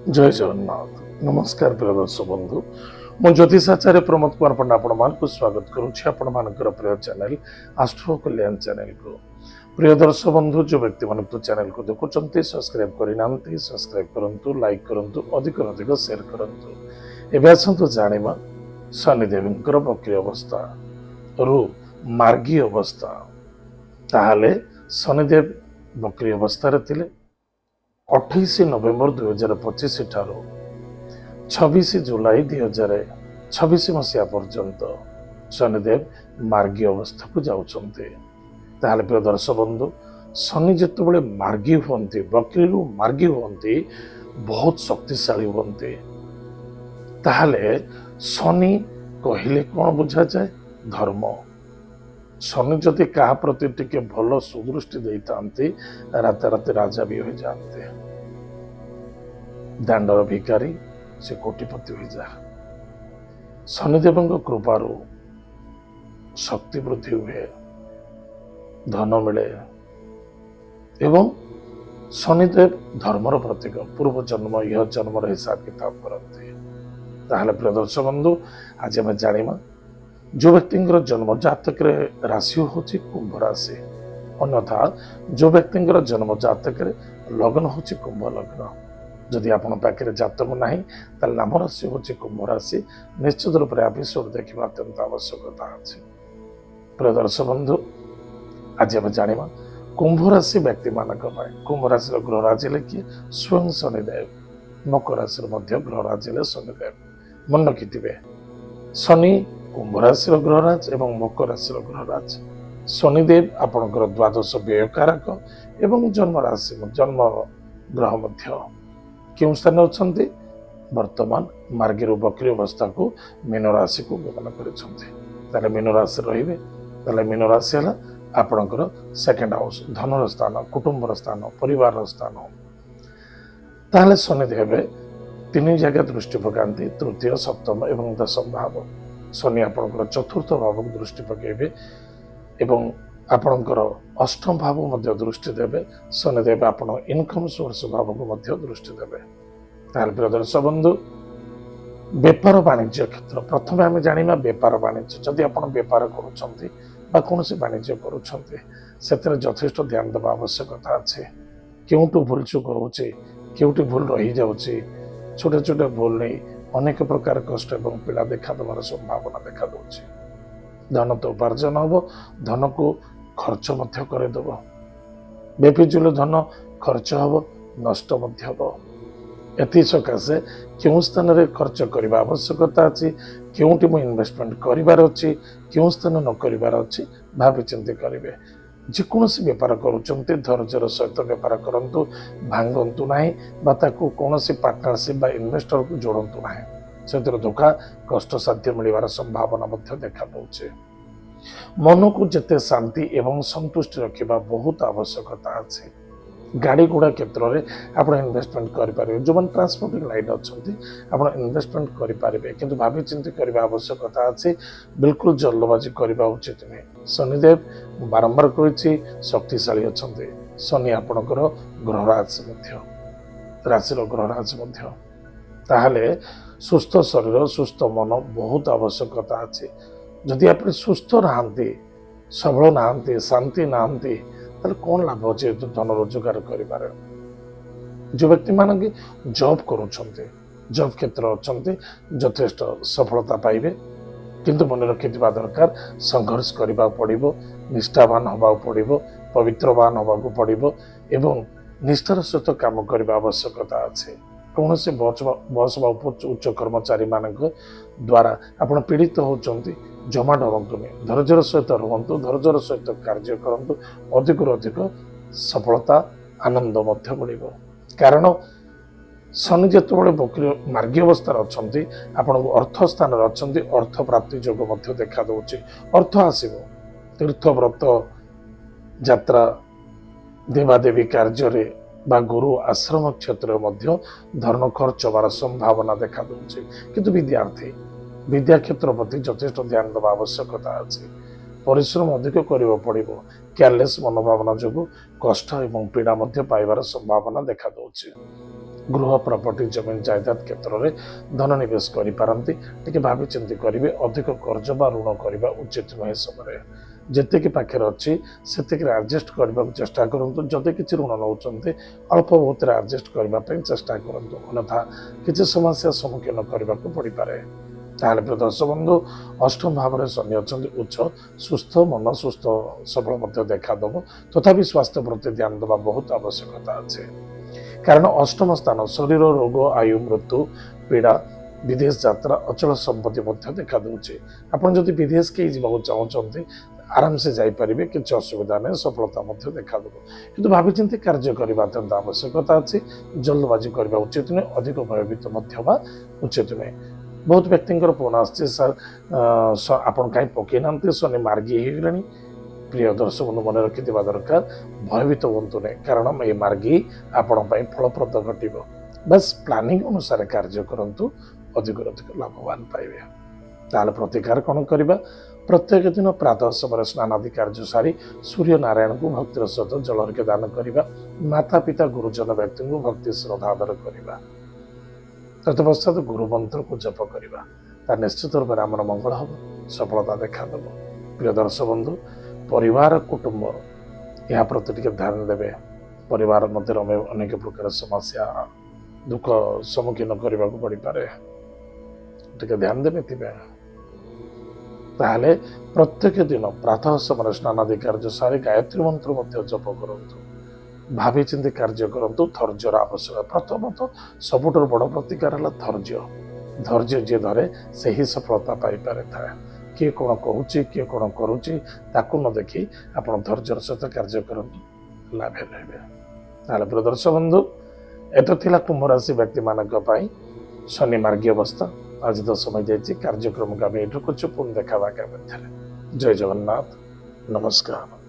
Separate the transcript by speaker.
Speaker 1: जय जगन्नाथ नमस्कार प्रिय दर्शक बंधु मु ज्योतिषाचार्य प्रमोद कुमार पंडा आपण स्वागत करुच्ची आपण मानकर प्रिय चैनल आस्ट्रो कल्याण चैनल को। प्रिय दर्शक बंधु जो व्यक्ति मान चैनल को देखुं सब्सक्राइब करना सब्सक्राइब करूँ लाइक करूँ अधिक अधिक शेयर करूँ। एवं आसतु जाना शनिदेव वक्री अवस्था रु मार्गी अवस्था। ताहले शनिदेव वक्री अवस्था 28 नवेम्बर 2025 ठारू 26 जुलाई 2026 मसीहा पर्यंत शनिदेव मार्गी अवस्था को जाउछन्ते। ताहले प्रिय दर्शक बंधु शनि जिते मार्गी हुंती वक्री मार्गी हुंती बहुत शक्तिशाली हुंती। ताहले शनि कहले कौन बुझा जाए धर्म। शनि जदि क्या प्रति टिके भल सुदृष्टि देते राते राते राजा भी हो जाते दांडर भिकारी से कोटिपति हो जाए। शनिदेव कृपारू शक्ति वृद्धि हुए धन मिले एवं शनिदेव धर्मर प्रतीक पूर्व जन्म यह जन्म हिसाब किताब करते। ताहले प्रिय दर्शक बंधु आज आम जाना जो व्यक्ति जन्म जातक राशि हूँ कुंभ राशि अन्यथा जो व्यक्ति जन्म जातक लग्न हूँ कुंभ लग्न। जदि आप पाखे जातक ना तो नाम राशि हूँ कुंभ राशि निश्चित रूप से एपिसोड देखा अत्यंत आवश्यकता अच्छे। प्रिय दर्शक बंधु आज आम जाना कुंभ राशि व्यक्ति मान कुंभ राशि ग्रह राज किए स्वयं शनिदेव। मकर राशि ग्रह राज शनिदेव। मन रखिथे शनि कुंभ राशि ग्रहराज एवं मकर राशि ग्रहराज। शनिदेव आपणकर द्वादश व्ययकारक एवं जन्म राशि जन्म ग्रह मध्य क्यों स्थान अच्छा वर्तमान मार्गी वक्री अवस्था को मीन राशि को गमन कर मीन राशि रे मीन राशि है आपणकर सेकेंड हाउस धनर स्थान कुटुंबर स्थान परिवार स्थान। ताहले शनिदेव तीन जगह दृष्टि पकाती तृतीय सप्तम एवं दशम भाव। शनि आपणकर चतुर्थ भाव को दृष्टि पकेबे एवं आपणकर अष्टम भाव मध्य दृष्टि देवे। शनिदेव आपण इनकम सोर्स भाव को मध्य दृष्टि देवे। तार प्रिय दर्शक बंधु बेपार वाणिज्य क्षेत्र प्रथम आम जाना बेपार वाणिज्य जदि आप बेपार कौन वाणिज्य कर यथेष्ट ध्यान देवा आवश्यकता अच्छे। क्योंटू भूल चुक होची क्योंटी भूल रही जाउची छोटे छोटे भूल नहीं अनेक प्रकार कष्ट एवं पीड़ा देखा देवार संभावना देखा दूची। धन तो उपार्जन हम धन को खर्च करदेव बेफिजुल धन खर्च हम नष्ट एति सकाशे क्यों स्थान में खर्च करने आवश्यकता अच्छी क्योंटी मु इन्वेस्टमेंट करार अच्छी क्यों स्थान न करार अच्छी भावी चिंती करेंगे। जेकोसी बेपार करुँच धैर्यर सहित बेपार करूँ भांगतु ना कौन पार्टनरशिप इन्वेस्टर को जोड़ू ना से धोखा कष्ट साध्य मिलवार संभावना देखा दूचे। मन को जिते शांति एवं संतुष्टि रखा बहुत आवश्यकता अच्छे। गाड़ी घोड़ा क्षेत्र में आप इन्वेस्टमेंट करेंगे जो मैंने ट्रांसपोर्टिंग लाइन अच्छा इन्वेस्टमेंट करेंगे किंतु भावी चिंती करने आवश्यकता अच्छे। बिल्कुल जल्दबाजी करने उचित नुहे। शनिदेव बारंबार कही शक्तिशाली अच्छा शनि आपणकर ग्रहराज राशि ग्रहराज ताहले सुस्थ शरीर सुस्थ मन बहुत आवश्यकता अच्छे। जदि आप सुस्थ नहांती सबल नहांती शांति नहांती कौन लाभ अच्छे धन रोजगार कर। जो व्यक्ति मान की जॉब करुँच जॉब क्षेत्र अच्छा यथेष्ट सफलता पाइबे किंतु मन रखि दरकार संघर्ष करने पड़ो निष्ठावान हवा पड़ो पवित्रवान हवा पड़ो एवं निष्ठार सहित काम करने आवश्यकता अच्छे। कौन से बस उच्च कर्मचारी मान द्वारा आप पीड़ित होती जमा डरतुनि धैर्यर सहित रुहतु धैर्यर सहित कार्य करूँ अधिक अधिक सफलता आनंद मिल। कारण शनि जिते बक्री मार्गी अवस्था अच्छा आपण अर्थ स्थान अच्छा अर्थ प्राप्ति योग देखा दूचे। अर्थ आसव तीर्थ व्रत यात्रा देवादेवी कार्य बा गुरु आश्रम क्षेत्र में धन खर्च होवार संभावना देखा दूचे। किंतु विद्यार्थी विद्या क्षेत्र प्रति यथेष्ट ध्यान देवा आवश्यकता अच्छे। परिश्रम अधिक करने पड़ो केयरलेस मनोभावना जो कष्ट एवं पीड़ा पाइबार संभावना देखा दूचे। गृह प्रॉपर्टी जमीन जायदाद क्षेत्र में धन निवेश करिपारंती टिके भाबी चिंती करिवे अधिक कर्ज बा ऋण करबा उचित नुहे समय जेतिकी पाखे अच्छी सेतिकी एडजस्ट करने चेष्टा करंतु जदि किछि ऋण नौचंते अल्प बहुत एडजस्ट करने चेष्टा करंतु अन्यथा किछि समस्या सम्मुखीन करने को पड़ पारे। ताहले प्रिय दर्शक बंधु अष्टम भाव में शनि अच्छा उच्च सुस्थ मन सुस्थ सबल देखादेव तथापि स्वास्थ्य प्रति ध्यान देवा बहुत आवश्यकता अच्छे कारण अष्टम स्थान शरीर रोग आयु मृत्यु पीड़ा विदेश यात्रा अचल संपत्ति देखा दूचे आपड़ जदि विदेश के चाहते आराम से जापर किसी असुविधा नहीं सफलता देखा कि भावी चिंती कार्य करने अत्यंत आवश्यकता अच्छी जल्दबाजी करने उचित नुहे अधिक भयभीत उचित नुहे। बहुत व्यक्ति फोन आसर आप कहीं पकई ना शनि मार्गी हो गले प्रिय दर्शक बंधु मन रखि दरकार भयभीत हूँ नहीं कारण ये मार्गी आपण फलप्रद घट बस प्लानिंग अनुसार कार्य करूँ अधिक अधिक लाभवान पाइबे। ताल प्रतिकार कौन करवा प्रत्येक दिन प्रातः समय स्नान आदि कार्य सारी सूर्य नारायण को भक्तिर सहित जलर्घ्य दान करवा माता पिता गुरुजन व्यक्ति को भक्ति श्रद्धा आदर करवा तत्पश्चात गुरु मंत्र को जप करवा निश्चित रूप में आम मंगल हम सफलता देखादेव। प्रिय दर्शक बंधु परिवार कुटुंब या प्रति टिके ध्यान देवे परिवार मध्य अनेक प्रकार समस्या दुख सम्मुखीन करने को पड़ पारे टिके ध्यान देवे ताहले प्रत्येक दिन प्रातः समय स्नान आदि कार्य सारी गायत्री मंत्र जप करूँ भावी चिंती कार्य करूँ धैर्यर आवश्यक प्रथमतः सबुठ बड़ प्रतिकार है धैर्य धैर्य जी धरे से ही सफलता पाई पारे था किए कौन कहूँ किए कौन करुच्ची ताकू न देखी आप धैर्यर सहित कार्य करूँ लाभे रहे। प्रिय दर्शक बंधु एत थिला कुंभ राशि व्यक्ति मानक शनि मार्गी अवस्था आज तो समय जाइए कार्यक्रम को आम ये रखुचु पुनः देखा जय जगन्नाथ नमस्कार।